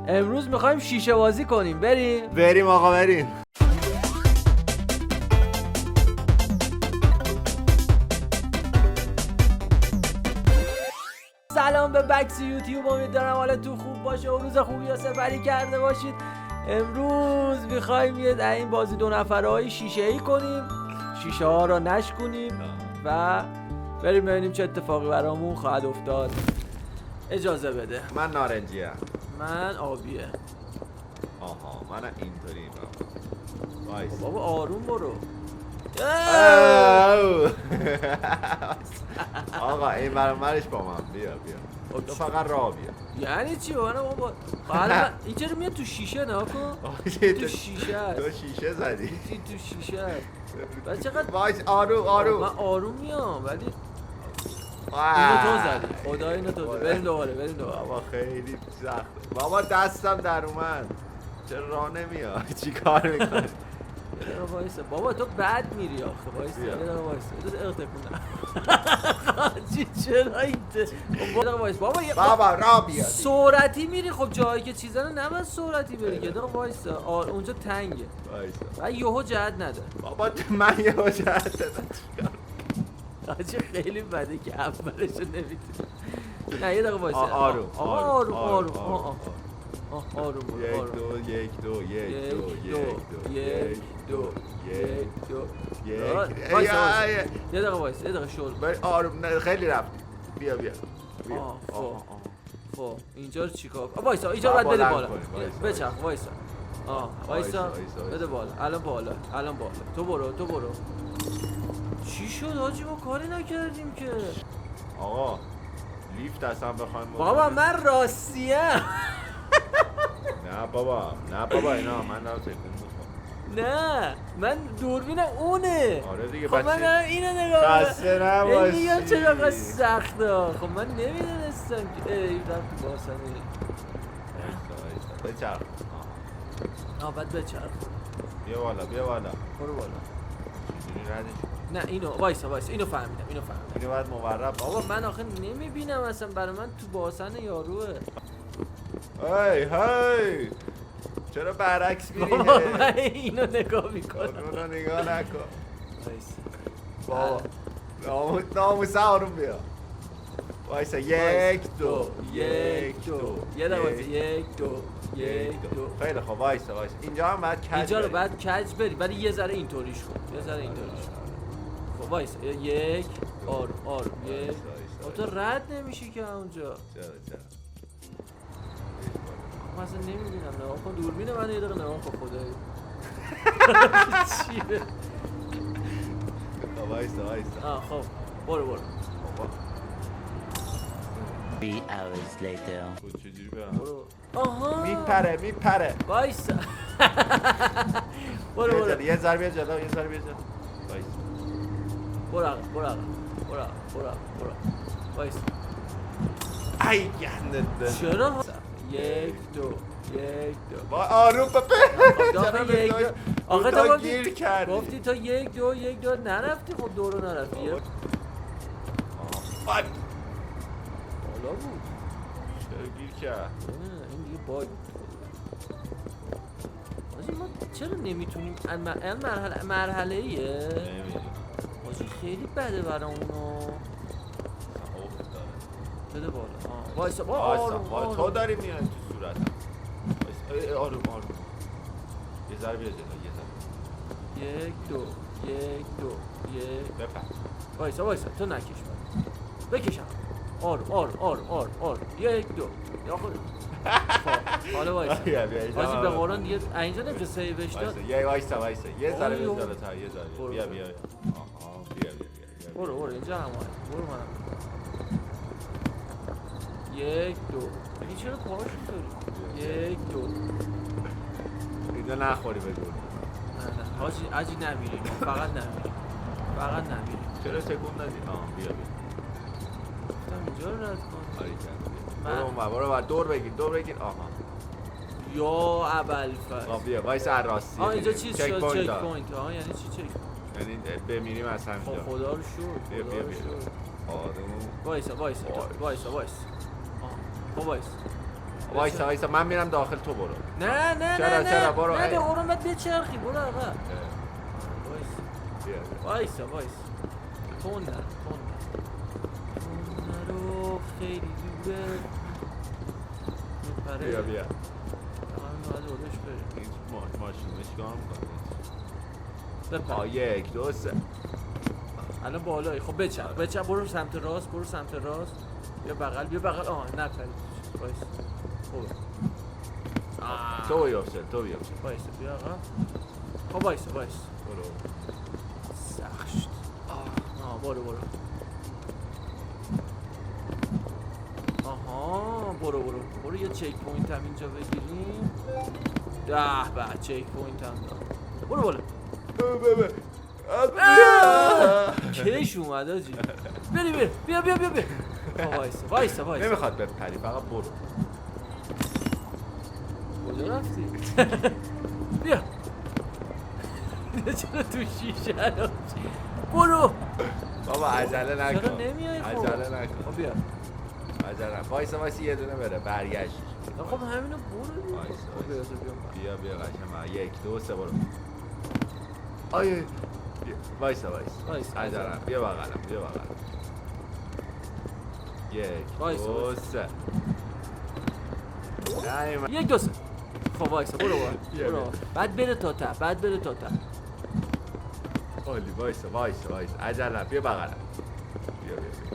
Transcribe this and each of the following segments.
امروز میخوایم شیشه بازی کنیم. بریم آقا بریم. سلام به بکس یوتیوب، امیدوارم حالتون خوب باشه و روز خوبی رو سپری کرده باشید. امروز میخوایم یه این بازی 2 نفره‌ای شیشه‌ای کنیم، شیشه ها رو نشکنیم و بریم ببینیم چه اتفاقی برامون خواهد افتاد. اجازه بده. من نارنجیه. من آبیه. آها من اینطوری وایس. بابا آروم برو. آقا این برش با من بیا تو فقط راه بیا. یعنی چی بابا؟ حالا این چرا میاد تو شیشه؟ نکن تو شیشه است. تو شیشه زدی. این تو شیشه است. بعد چقدر وایس آروم. من آروم میام ولی اینو تو زدی. خدا اینو تو زدی. بریم دوباره. بابا خیلی سخت. بابا دستم در اومد. چرا راه نمیاد؟ چی کار میکنی؟ وایسا بابا تو بد میری آخه. وایسا اقتکونه چرا اینته؟ بابا راه بیا. سرعتی میری. خب جایی که چیزا رو نباید سرعتی بری که. وایسا اونجا تنگه. وایسا و یهو جهت نده. بابا من یهو جهت دادم. آجی خیلی بده که اولشو نمیتونی. نه یه دقیقه وایسا. آروم. یک دو یه دقیقه وایس. یه دقیقه شل آروم. نه خیلی رفتی. بیا خب اینجا رو چیکار؟ وایسا اینجا باید بده بالا. بچرخ وایسا. وایسا بده بالا. الان بالا. تو برو. چی شد حاجی؟ ما کاری نکردیم که. آقا لیفت اصلا بخوایم. بابا من راستیم. نه بابا اینا من دارم تکون میخورم. نه من دوربینم اونه. آره دیگه خب من دارم اینو نگاه خسته نباشی. این چقدر سخته. خب من نمیدونستم که ای رفت باسنی. بچرخ. بعد بچرخ. بیا بالا. برو بالا. چجوری ردش؟ نه اینو وایسا اینو فهمیدم. اینو باید مقرب. بابا من آخه نمیبینم اصلا. برای من تو باسن یاروه. هی چرا برعکس میری؟ بابا من اینو نگاه میکنم. اونو نگاه نکن. وایسا بابا ناموس آروم بیا. وایسا یک دو یه دقیقه وایسا. یک دو. خیلی خوب وایسا. اینجا هم بعد کج. اینجا رو بعد کج بری ولی یه ذره اینطوریش کن. خب وایسا. یک آروم. یک. تو رد نمیشی که اونجا. چرا من اصلا نمیبینم. نه آخه دوربین من یه دقیقه نگاه کن خدایی. چیه؟ وایسا. خب برو. 3 hours later. چجوری برم؟ برو. آها میپره. وایسا. برو. یه ذره بیا جلو. وایسا. برو. وایسا. ای گنده. چرا؟ یک دو. با آروم بپه. آخه تو گیر کردی. گفتی تو یک دو نرفتی. خب دو رو نرفتی. بالا بود. چرا گیر کرد؟ این دیگه باگ. ما چرا نمیتونیم مرحله ایه؟ نمیدونم. خیلی بده برامونو. بده بالا. وایسا. آروم. تو داری میای تو صورتم. آروم. یه ذره بیا جلو. یک دو. بپر. وایسا تو نکش. بکشم. آروم. یک دو. حالا وایسا. حاجی به قرآن دیگه اینجا نمیشه سیوش داد. وایسا. یه ذره بیا جلوتر. بیا. برو اینجا هم برو. من یک دو. این چرا پاهاش می‌ذاری؟ یک دو. اینو نخوری بگو. نه حاجی عجی نمیریم. فقط نمیریم. چرا تکون دادی؟ بیا. اینجا رو رد کن. برو دور بگیر. آها. یا ابوالفضل. بیا وایسا راستی. اینجا چیز شد. چک پوینت. یعنی چی چک؟ یعنی بمیریم از همینجا. خدا رو شکر. بیا. آروم. وایسا. خب وایس. وایسا وایسا من میرم داخل تو برو. نه نه چرا نه چرا برو. نه به قرآن باید بچرخی برو آقا بیا. وایسا تون نرو خیلی دوره میپره بیا همین باید اولش بریم این ماشینش کار میکنه. بپر 1 2 3 الان بالایی خب بچرخ برو سمت راست بیا بغل آه نپرید وایسا خوبه تو بیافته وایسا بیا آقا خب وایسا برو. سخت شد برو آها برو یه چک پوینت هم اینجا بگیریم به چک پوینت هم داد برو کش اومد آجی بری بیا وایسا نمیخواد بپری فقط برو. کجا رفتی؟ بیا چرا تو شیشه برو بابا عجله نکن. چرا نمیای خب؟ عجله نکن. خب بیا عجله وایسا یه دونه بره برگشت. خب همینو برو وایسا بیا قشنگ 1 2 3 برو. آیه وایسا عجله بیا بغلم 1 2 3 یک دو سه خب وایسا برو بعد بره تا ته عالی وایسا عجله بیا بغلم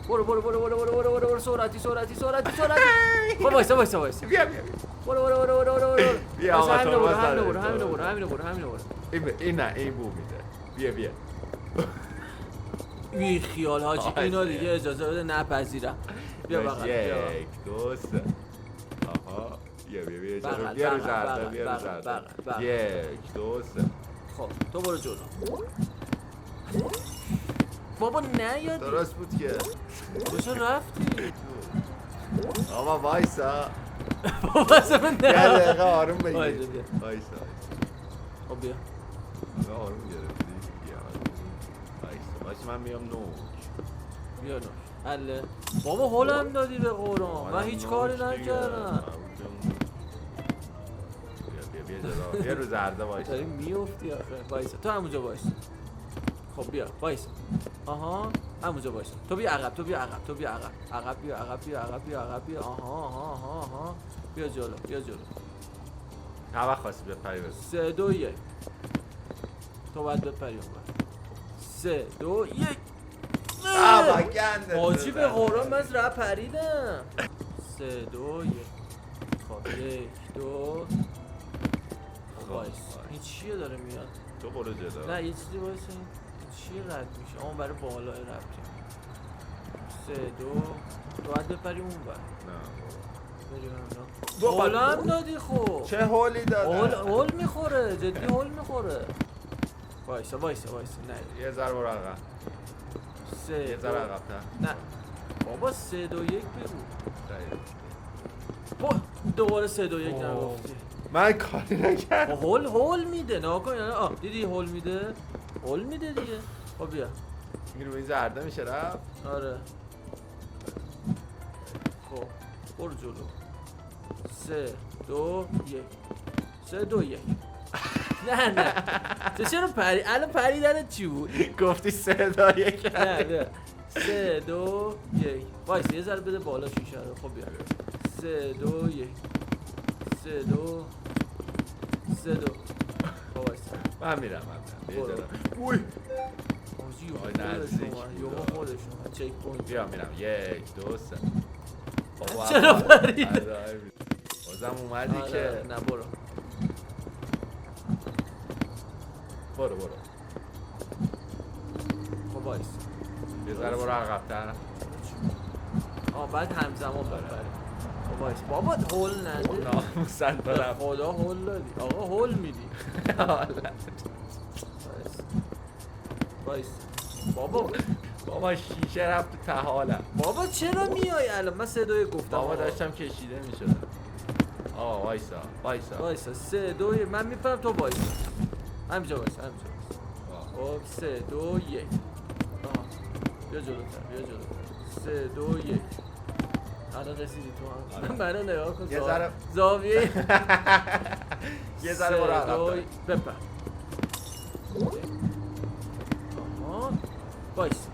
برو سرعتی خب وایسا بیا برو بیا آقا همینو برو این نه این بو میده بیا بی خیال حاجی اینا دیگه اجازه بده نپذیرم بیا بغل 1 2 3 آها بیا رو زرده 1 2 3 خب تو برو جلو بابا نیاد درست بود که کجا رفتی؟ آقا وایسا بابا اصلا یه دقیقه آروم بگیر وایسا خب بیا آروم گرفتی وایسا من میام بیا حله بابا هولم دادی به قرآن من هیچ کاری نکردم بیا رو زرده وایسا داری میافتی آخه وایسا تو همونجا وایسا خب بیا وایسا آها همونجا وایسا تو بیا عقب عقب بیا آها بیا جلو هر وقت خواستی بپری بس 3 2 1 تو باید بپری اون 3 2 1 حاجی به قرآن من را پریدم 3 2 1 خب 1 2 وایس این چیه داره میاد تو برو جلو نه یه چیزی وایس این چیه رد میشه اون برای بالای رفتی 3 2 تو باید بپری اون بر بریم هولم دادی خب چه هولی داده هول میخوره جدی هول میخوره وایسا نه یه ذره برو عقب 3 یه ذره عقب‌تر نه بابا 3 2 1 بگو دوباره 3 2 1 نگفتی من کاری نکردم هول میده ناکن یعنی دیدی هول میده دیگه خب بیا این رو این زرده میشه رفت آره خب برو جلو 3 2 1 3 2 1 نه تو چرا الان پریدنت چی بود گفتی 3 2 1 نه 3 2 1 وایس یه ذره بده بالا شیشه رو خب بیا 3 2 1 3 2 خب وایس من میرم برو. اوی یوم خودشون چک پوینت بیا میرم 1 2 3 چرا پرید بازم اومدی که نه برو خب وایس یه ذره برو عقب‌تر بعد همزمان بپری خب وایس بابا هول نده ناموسن دارم خدا هول دادی آقا هول میدی وایس بابا شیشه رفت تو تهالم بابا چرا میای الان من 3 2 1 گفتم بابا داشتم کشیده میشدم وایسا 3 2 1 من میپرم تو وایسا همینجا وایسا خب 3 2 1 بیا جلوتر 3 2 1 الان رسیدی تو هم آره. منو نگاه کن یه ذره زاویه یه ذره برو عقب بپر آها بایست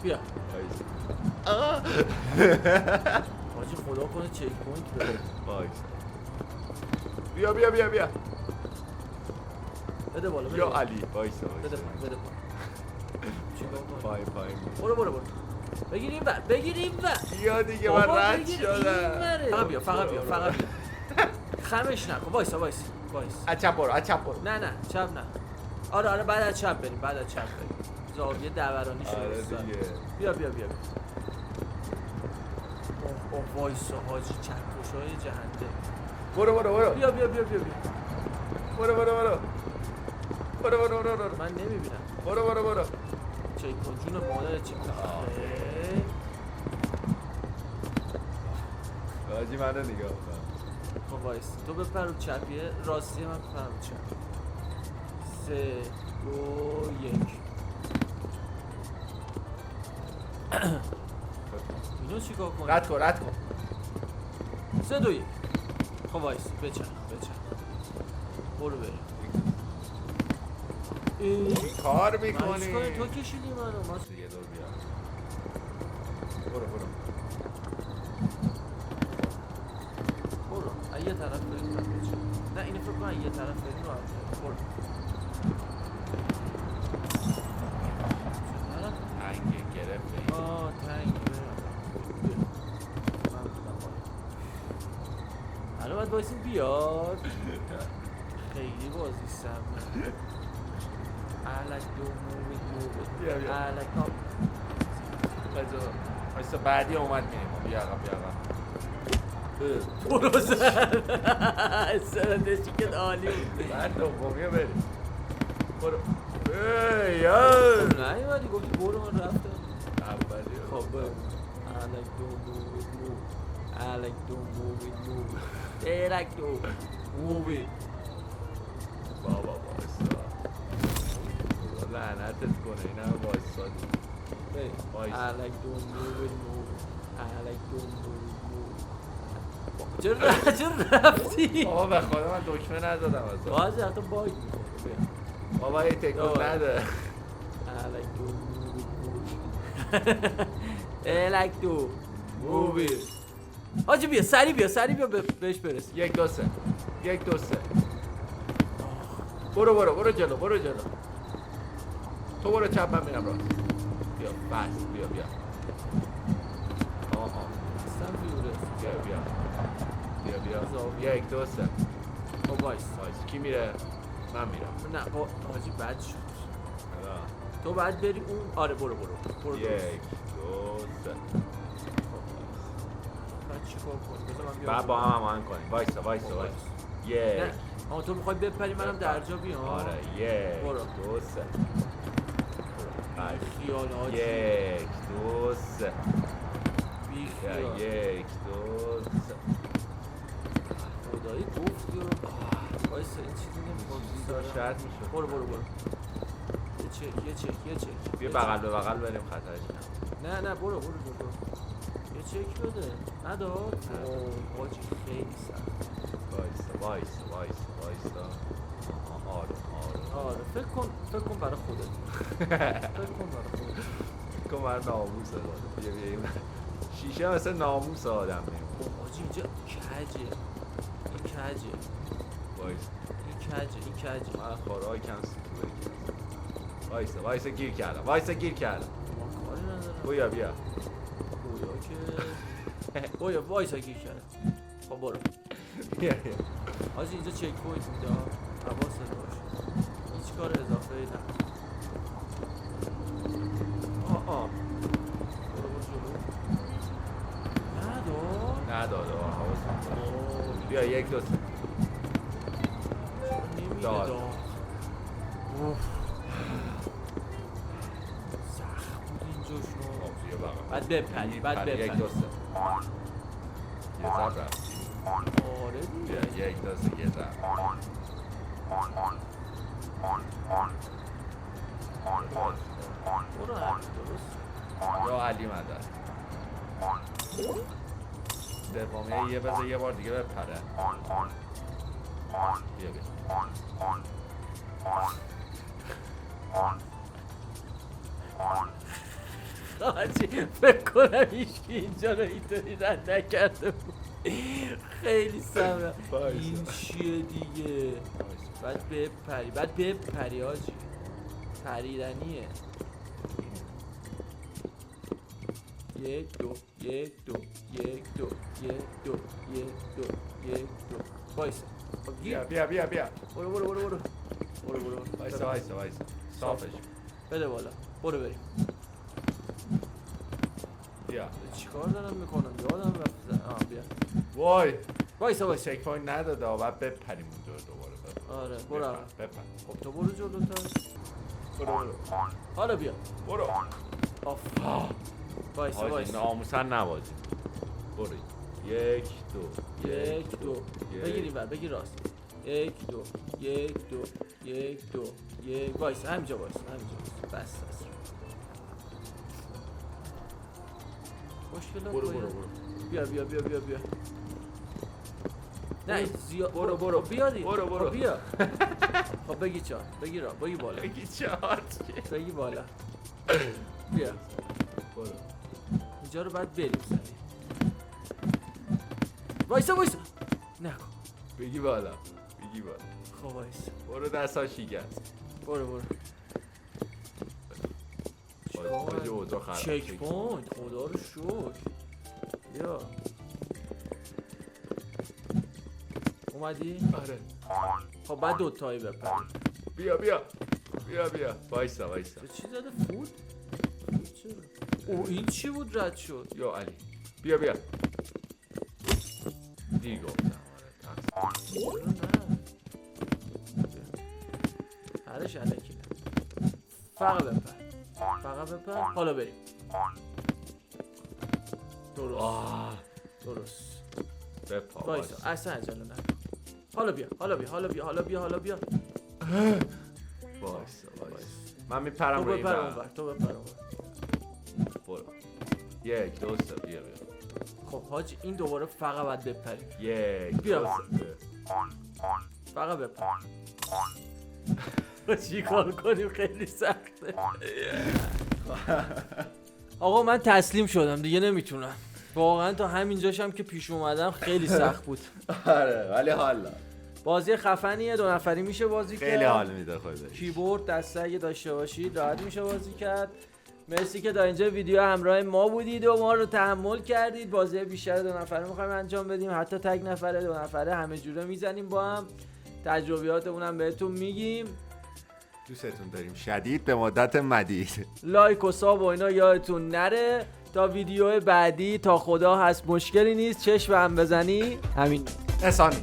بیا حاجی خدا کنه چک پوینت بده وایس بیا بیا بیا بیا بده بالا یا علی وایس بده بالا بده بالا چیکار کنم پای پای برو بگیر این ور بگیر این ور بیا دیگه من رد شدم فقط بیا فقط بیا خمش نکن وایسا از چپ برو نه چپ نه آره بعد از چپ بریم زاویه دورانی شده آره است. دیگه بیا اوه وایسا حاجی چکشای جهنده برو بیا برو من نمیبینم برو چک کن جون مادر چک حاجی منو نگاه کن خب وایس تو بپر رو چپیه راستی من بپر رو چپ 3 2 1 اینو چیکار کنی؟ رد کن 3 2 1 خب وایس بچن برو بریم کار من میکنی چیکار تو کشیدی منو یه دور بیا برو یه طرف بریم نه اینو فکر کنم یه طرف بریم برو تنگه گرفت تنگ الان باید بایستیم بیاد خیلی بازی سمه علک دو بیا. علک وایسا بعدی اومد میریم بیا عقب برو زن استراتژی که عالی بود بعد دومیه بریم برو نیومدی گفتی برو من رفتم اولی خب برو علک دو مووی بابا وایسا خدا لعنتت کنه این همه وایسادی وایسا. علک دو چرا رفتی؟ بابا به خدا من دکمه ندادم از باز حتی باگ میکنه بابا یه تکون نده الک دو مووی حاجی بیا سری بیا بهش برس 1 2 3 برو جلو تو برو چپ من میرم راست بیا بس بیا آها اصلا بیا 1 2 3 خب وایس کی میره من میرم نه با حاجی بد شد تو بعد بری اون آره برو 1 2 3 بعد چیکار کنی بذار من بعد با هم آهنگ کنیم وایسا نه اما تو میخوای بپری منم درجا بیام آره 1 برو 2 3 خیال حاجی 1 2 3 بی خیال 1 2 3 خدایی گفتی رو وایسا این چیزی نمیخواد شرط میشه برو یه چک بیا بغل به بغل بریم خطرش کم نه برو یه چک بده نداد حاجی خیلی سخت وایسا آره فکر کن برای خودت فکر کن برای ناموس آدم بیا این شیشه مثل ناموس آدم میمون حاجی اینجا کجه این کجه من خورای کم سیتو وایسا گیر کردم ما کاری ندارم بیا بویا وایسا گیر کرد خب برو حاجی اینجا چک پوینت میده حواست باشه هیچ کار اضافه ای نه برو جلو نداد حواست بیا 1 2 3 داد سخت بود اینجا شما بعد بپری 1 2 3 یه ضرب رفت آره دیگه بیا 1 2 3 یه ضرب برو درست یا علی مدد سومیه یه بذار یه بار دیگه بپره. بیا بیا. حاجی فکر کنم هیچکی اینجا رو اینطوری رد نکرده بود. خیلی سمه. این چیه دیگه؟ بعد بپری، بعد بپری حاجی. پریدنیه. 1 2 1 2 1 2 1 2 1 2 1 2 وایسا. بیا بیا بیا بیا. برو. وایسا. صافش. بده بالا. برو بریم. بیا. چیکار دارم میکنم؟ یادم رفت. بیا. وای. وایسا. چک پوینت نداده بعد بپریم اونجا دوباره. آره برو. بپر. خب تو برو جلوتر. برو. حالا بیا. برو. آف. وایسا. حاجی ناموسن نبازی. برو. 1 2 1 2 بگیر اینور، بگیر راست. 1 2 1 2 1 2 1 وایسا. همینجا وایسا. بس. مشکلات برو. بیا. نه زیاد. برو. بیا دی. برو. بیا. خب بگی چهار. بگی بالا. بگی چهار. بگی بالا. بیا. برو. اینجا رو بعد بریم سری. وایسا. نکن. بگی بالا. خب وایسا. برو دستا شکست. برو. حاجی اوضاع خراب. چک پوینت. خدا رو شکر. بیا. اومدی؟ آره. خب بعد دوتایی بپر. بیا. وایسا. به چی زده؟ فود چرا؟ او این چی بود رد شد؟ یا علی. بیا. دیر گفتم. چرا نه؟ هرش علکی نه. فقط بپر. حالا بریم. درست. بپا. وایسا. اصلا عجله نکن. حالا بیا. وایسا. من میپرم روی این تو بپر. برو. 1 2 3 بیا. خب حاجی این دوباره فقط باید بپریم. 1 بیا. 2 فقط بپر. چی کار کنیم؟ خیلی سخته. آقا من تسلیم شدم دیگه، نمیتونم واقعا. تا همینجاشم که پیش اومدم خیلی سخت بود. آره ولی حالا بازی خفنیه، 2 نفری میشه بازی کرد. خیلی حال میده خودش. کیبورد دسته اگه داشته باشید راحت میشه بازی کرد. مرسی که تا اینجا ویدیو همراه ما بودید و ما رو تحمل کردید. بازی بیشتر 2 نفره میخوایم انجام بدیم، حتی تک نفره 2 نفره همه جوره میزنیم با هم. تجربیاتمون هم بهتون میگیم. دوستتون داریم شدید به مدت مدید. لایک و ساب و اینا یادتون نره. تا ویدیو بعدی، تا خدا هست مشکلی نیست، چشم هم بزنی همین. احسانی.